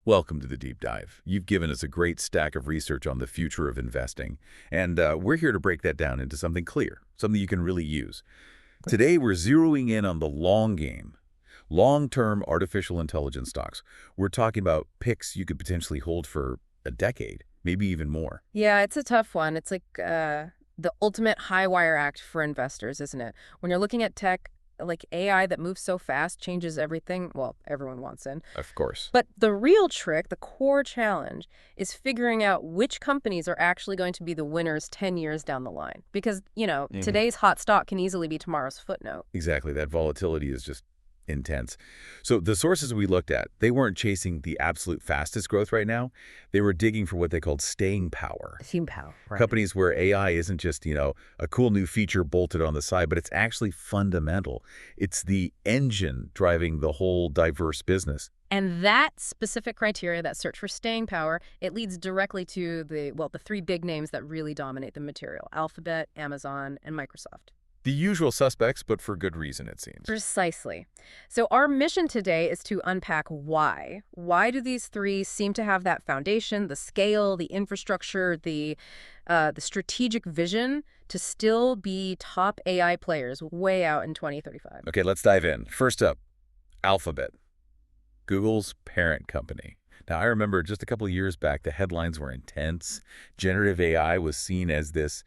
Welcome to the Deep Dive. You've given us a great stack of research on the future of investing, and we're here to break that down into something clear, something you can really use. Today, we're zeroing in on the long game, long-term artificial intelligence stocks. We're talking about picks you could potentially hold for a decade, maybe even more. Yeah, it's a tough one. It's like the ultimate high wire act for investors, isn't it? When you're looking at tech, like AI that moves so fast, changes everything. Well, everyone wants in. Of course. But the real trick, the core challenge, is figuring out which companies are actually going to be the winners 10 years down the line. Because, today's hot stock can easily be tomorrow's footnote. Exactly. That volatility is just intense. So the sources we looked at, they weren't chasing the absolute fastest growth right now. They were digging for what they called staying power. Steam power, right. Companies where AI isn't just, a cool new feature bolted on the side, but it's actually fundamental. It's the engine driving the whole diverse business. And that specific criteria, that search for staying power, it leads directly to the three big names that really dominate the material: Alphabet, Amazon, and Microsoft. The usual suspects, but for good reason, it seems. Precisely. So our mission today is to unpack why. Why do these three seem to have that foundation, the scale, the infrastructure, the strategic vision to still be top AI players way out in 2035? Okay, let's dive in. First up, Alphabet, Google's parent company. Now, I remember just a couple of years back, the headlines were intense. Generative AI was seen as this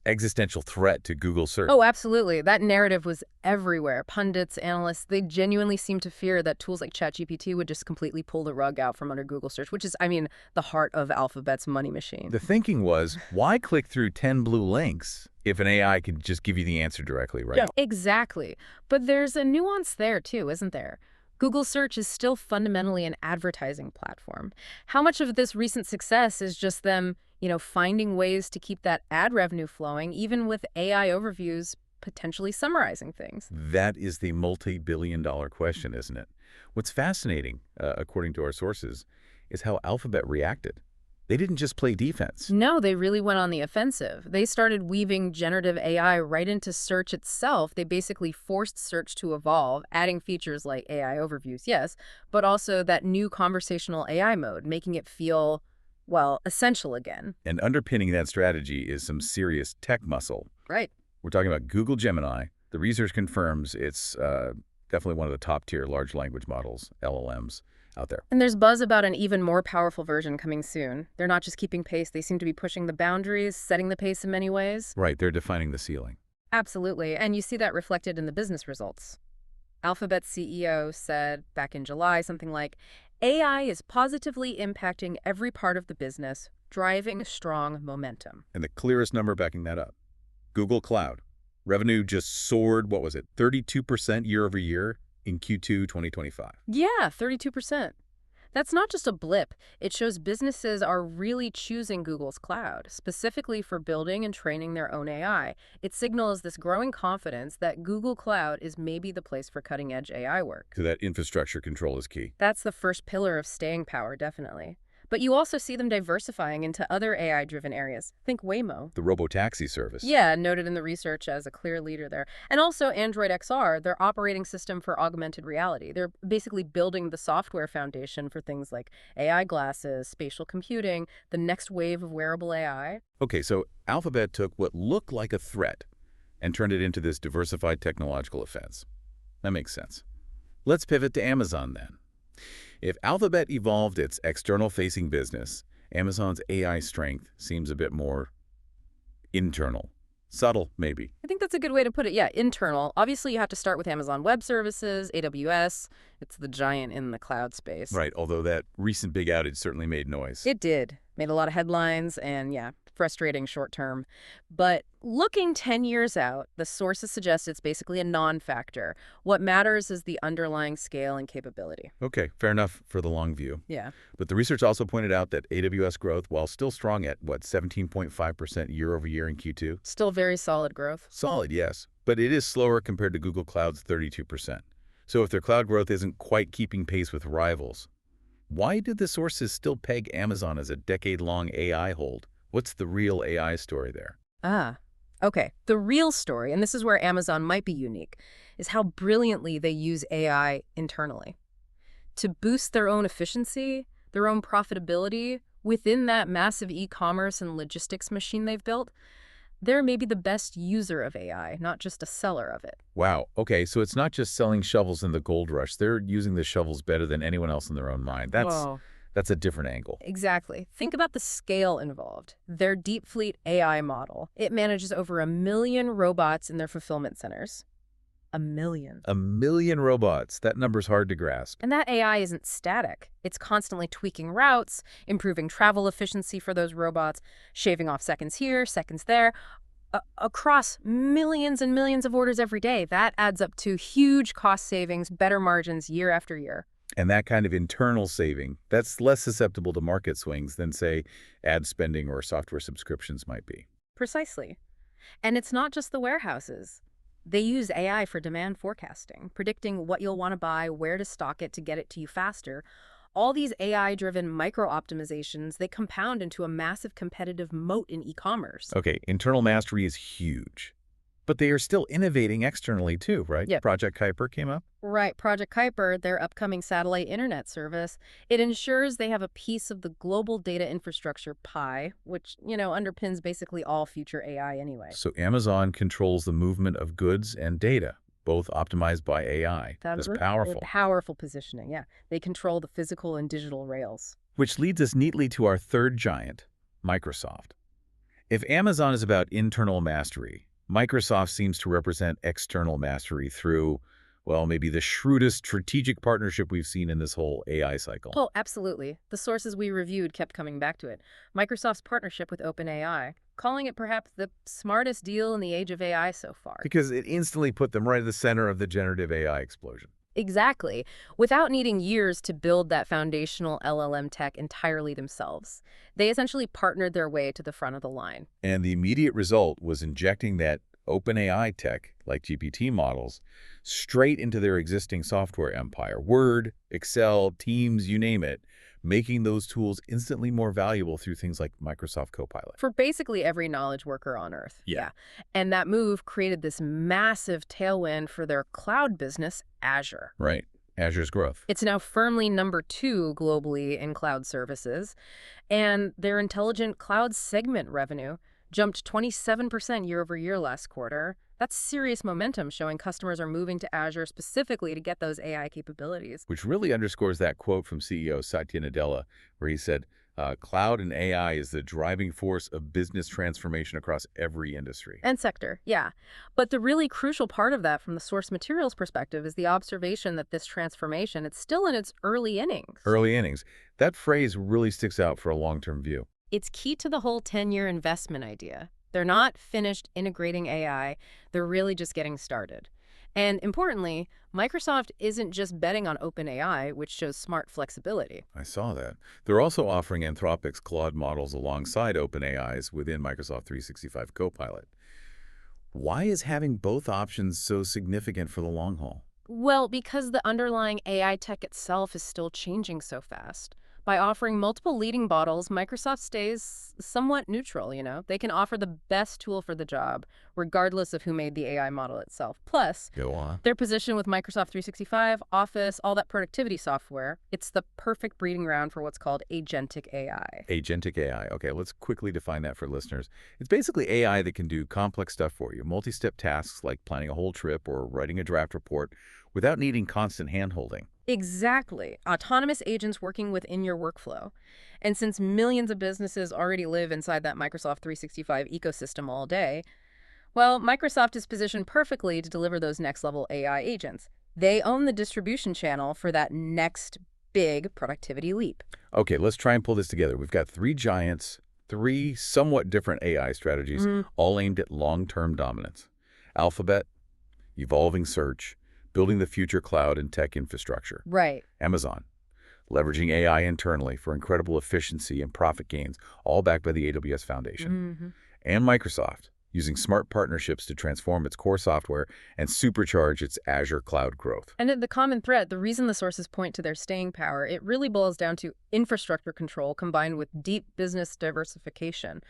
existential threat to Google search. Oh, absolutely. That narrative was everywhere. Pundits, analysts, they genuinely seemed to fear that tools like ChatGPT would just completely pull the rug out from under Google search, which is, the heart of Alphabet's money machine. The thinking was, why click through 10 blue links if an AI could just give you the answer directly, right? Yeah, exactly. But there's a nuance there, too, isn't there? Google search is still fundamentally an advertising platform. How much of this recent success is just them, finding ways to keep that ad revenue flowing, even with AI overviews potentially summarizing things? That is the multi-billion-dollar question, isn't it? What's fascinating, according to our sources, is how Alphabet reacted. They didn't just play defense. No, they really went on the offensive. They started weaving generative AI right into search itself. They basically forced search to evolve, adding features like AI overviews, yes, but also that new conversational AI mode, making it feel, essential again. And underpinning that strategy is some serious tech muscle. Right. We're talking about Google Gemini. The research confirms it's definitely one of the top-tier large language models, LLMs, out there. And there's buzz about an even more powerful version coming soon. They're not just keeping pace, they seem to be pushing the boundaries, setting the pace in many ways. Right, they're defining the ceiling. Absolutely, and you see that reflected in the business results. Alphabet's CEO said back in July something like, AI is positively impacting every part of the business, driving strong momentum. And the clearest number backing that up, Google Cloud. Revenue just soared, 32% year over year in Q2 2025. Yeah, 32%. That's not just a blip. It shows businesses are really choosing Google's cloud, specifically for building and training their own AI. It signals this growing confidence that Google Cloud is maybe the place for cutting-edge AI work. So that infrastructure control is key. That's the first pillar of staying power, definitely. But you also see them diversifying into other AI-driven areas. Think Waymo. The robotaxi service. Yeah, noted in the research as a clear leader there. And also Android XR, their operating system for augmented reality. They're basically building the software foundation for things like AI glasses, spatial computing, the next wave of wearable AI. Okay, so Alphabet took what looked like a threat and turned it into this diversified technological offense. That makes sense. Let's pivot to Amazon then. If Alphabet evolved its external-facing business, Amazon's AI strength seems a bit more internal. Subtle, maybe. I think that's a good way to put it. Yeah, internal. Obviously, you have to start with Amazon Web Services, AWS. It's the giant in the cloud space. Right, although that recent big outage certainly made noise. It did. Made a lot of headlines and, frustrating short term. But looking 10 years out, the sources suggest it's basically a non-factor. What matters is the underlying scale and capability. Okay, fair enough for the long view. Yeah. But the research also pointed out that AWS growth, while still strong at, 17.5% year over year in Q2? Still very solid growth. Solid, yes. But it is slower compared to Google Cloud's 32%. So if their cloud growth isn't quite keeping pace with rivals, why did the sources still peg Amazon as a decade-long AI hold? What's the real AI story there? Okay. The real story, and this is where Amazon might be unique, is how brilliantly they use AI internally. To boost their own efficiency, their own profitability within that massive e-commerce and logistics machine they've built, they're maybe the best user of AI, not just a seller of it. Wow. Okay, so it's not just selling shovels in the gold rush. They're using the shovels better than anyone else in their own mind. Whoa. That's a different angle. Exactly. Think about the scale involved. Their Deep Fleet AI model, it manages over 1 million robots in their fulfillment centers. 1 million. 1 million robots. That number's hard to grasp. And that AI isn't static. It's constantly tweaking routes, improving travel efficiency for those robots, shaving off seconds here, seconds there, across millions and millions of orders every day. That adds up to huge cost savings, better margins year after year. And that kind of internal saving, that's less susceptible to market swings than, say, ad spending or software subscriptions might be. Precisely. And it's not just the warehouses. They use AI for demand forecasting, predicting what you'll want to buy, where to stock it to get it to you faster. All these AI-driven micro-optimizations, they compound into a massive competitive moat in e-commerce. Okay, internal mastery is huge. But they are still innovating externally too, right? Yep. Project Kuiper came up? Right. Project Kuiper, their upcoming satellite internet service, it ensures they have a piece of the global data infrastructure pie, which, underpins basically all future AI anyway. So Amazon controls the movement of goods and data, both optimized by AI. That's powerful. Powerful positioning, yeah. They control the physical and digital rails. Which leads us neatly to our third giant, Microsoft. If Amazon is about internal mastery, Microsoft seems to represent external mastery through, well, maybe the shrewdest strategic partnership we've seen in this whole AI cycle. Oh, absolutely. The sources we reviewed kept coming back to it. Microsoft's partnership with OpenAI, calling it perhaps the smartest deal in the age of AI so far. Because it instantly put them right at the center of the generative AI explosion. Exactly. Without needing years to build that foundational LLM tech entirely themselves. They essentially partnered their way to the front of the line. And the immediate result was injecting that OpenAI tech, like GPT models, straight into their existing software empire. Word, Excel, Teams, you name it, making those tools instantly more valuable through things like Microsoft Copilot. For basically every knowledge worker on Earth. Yeah. And that move created this massive tailwind for their cloud business, Azure. Right. Azure's growth. It's now firmly number 2 globally in cloud services. And their intelligent cloud segment revenue jumped 27% year over year last quarter. That's serious momentum, showing customers are moving to Azure specifically to get those AI capabilities. Which really underscores that quote from CEO Satya Nadella, where he said, cloud and AI is the driving force of business transformation across every industry. And sector, yeah. But the really crucial part of that from the source materials perspective is the observation that this transformation, it's still in its early innings. Early innings. That phrase really sticks out for a long-term view. It's key to the whole 10-year investment idea. They're not finished integrating AI. They're really just getting started. And importantly, Microsoft isn't just betting on OpenAI, which shows smart flexibility. I saw that. They're also offering Anthropic's Claude models alongside OpenAI's within Microsoft 365 Copilot. Why is having both options so significant for the long haul? Well, because the underlying AI tech itself is still changing so fast. By offering multiple leading models, Microsoft stays somewhat neutral, They can offer the best tool for the job, regardless of who made the AI model itself. Plus, Go on. their position with Microsoft 365, Office, all that productivity software, it's the perfect breeding ground for what's called agentic AI. Agentic AI. Okay, let's quickly define that for listeners. It's basically AI that can do complex stuff for you, multi-step tasks like planning a whole trip or writing a draft report without needing constant hand-holding. Exactly. Autonomous agents working within your workflow. And since millions of businesses already live inside that Microsoft 365 ecosystem all day, well, Microsoft is positioned perfectly to deliver those next-level AI agents. They own the distribution channel for that next big productivity leap. Okay, let's try and pull this together. We've got 3 giants, 3 somewhat different AI strategies, all aimed at long-term dominance. Alphabet, evolving search, building the future cloud and tech infrastructure. Right. Amazon, leveraging AI internally for incredible efficiency and profit gains, all backed by the AWS Foundation. And Microsoft, using smart partnerships to transform its core software and supercharge its Azure cloud growth. And the common thread, the reason the sources point to their staying power, it really boils down to infrastructure control combined with deep business diversification.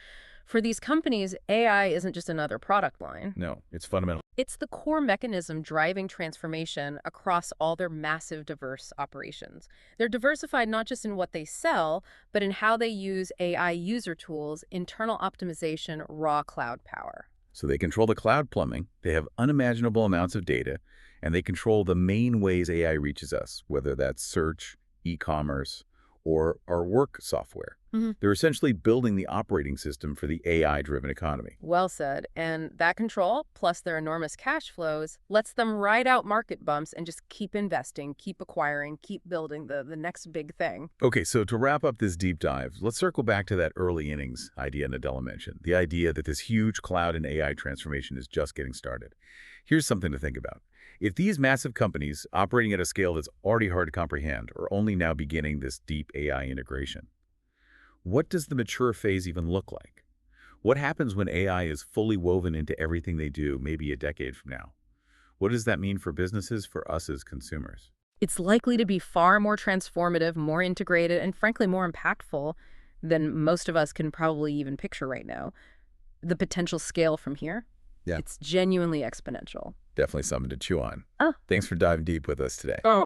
For these companies, AI isn't just another product line. No, it's fundamental. It's the core mechanism driving transformation across all their massive, diverse operations. They're diversified not just in what they sell, but in how they use AI user tools, internal optimization, raw cloud power. So they control the cloud plumbing, they have unimaginable amounts of data, and they control the main ways AI reaches us, whether that's search, e-commerce, or our work software. They're essentially building the operating system for the AI-driven economy. Well said. And that control, plus their enormous cash flows, lets them ride out market bumps and just keep investing, keep acquiring, keep building the next big thing. Okay, so to wrap up this deep dive, let's circle back to that early innings idea Nadella mentioned, the idea that this huge cloud and AI transformation is just getting started. Here's something to think about. If these massive companies, operating at a scale that's already hard to comprehend, are only now beginning this deep AI integration, what does the mature phase even look like? What happens when AI is fully woven into everything they do, maybe a decade from now? What does that mean for businesses, for us as consumers? It's likely to be far more transformative, more integrated, and frankly more impactful than most of us can probably even picture right now. The potential scale from here, Yeah. it's genuinely exponential. Definitely something to chew on. Oh. Thanks for diving deep with us today. Oh.